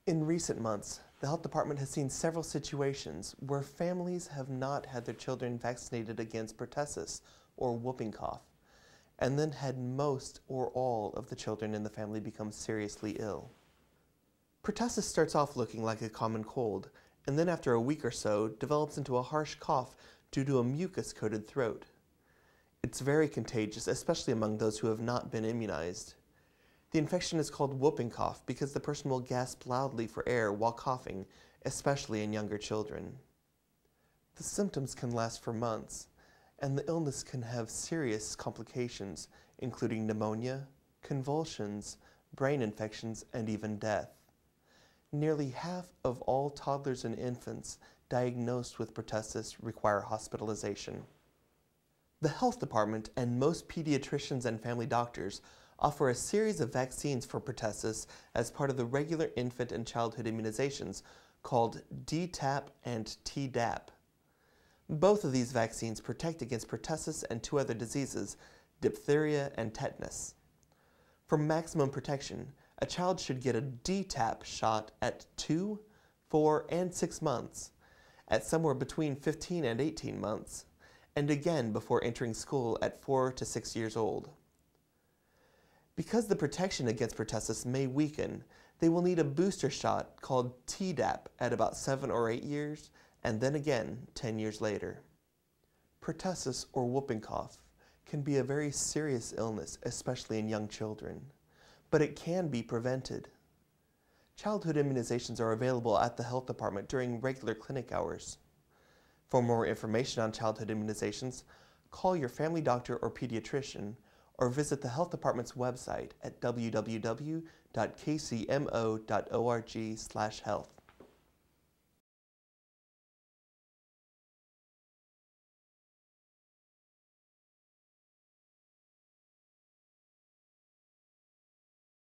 In recent months, the health department has seen several situations where families have not had their children vaccinated against pertussis or whooping cough, and then had most or all of the children in the family become seriously ill. Pertussis starts off looking like a common cold, and then after a week or so develops into a harsh cough due to a mucus-coated throat. It's very contagious, especially among those who have not been immunized. The infection is called whooping cough because the person will gasp loudly for air while coughing, especially in younger children. The symptoms can last for months, and the illness can have serious complications, including pneumonia, convulsions, brain infections, and even death. Nearly half of all toddlers and infants diagnosed with pertussis require hospitalization. The health department and most pediatricians and family doctors offer a series of vaccines for pertussis as part of the regular infant and childhood immunizations called DTaP and Tdap. Both of these vaccines protect against pertussis and two other diseases, diphtheria and tetanus. For maximum protection, a child should get a DTaP shot at 2, 4, and 6 months, at somewhere between 15 and 18 months, and again before entering school at 4 to 6 years old. Because the protection against pertussis may weaken, they will need a booster shot called Tdap at about 7 or 8 years, and then again 10 years later. Pertussis or whooping cough can be a very serious illness, especially in young children, but it can be prevented. Childhood immunizations are available at the health department during regular clinic hours. For more information on childhood immunizations, call your family doctor or pediatrician or visit the health department's website at www.kcmo.org/health.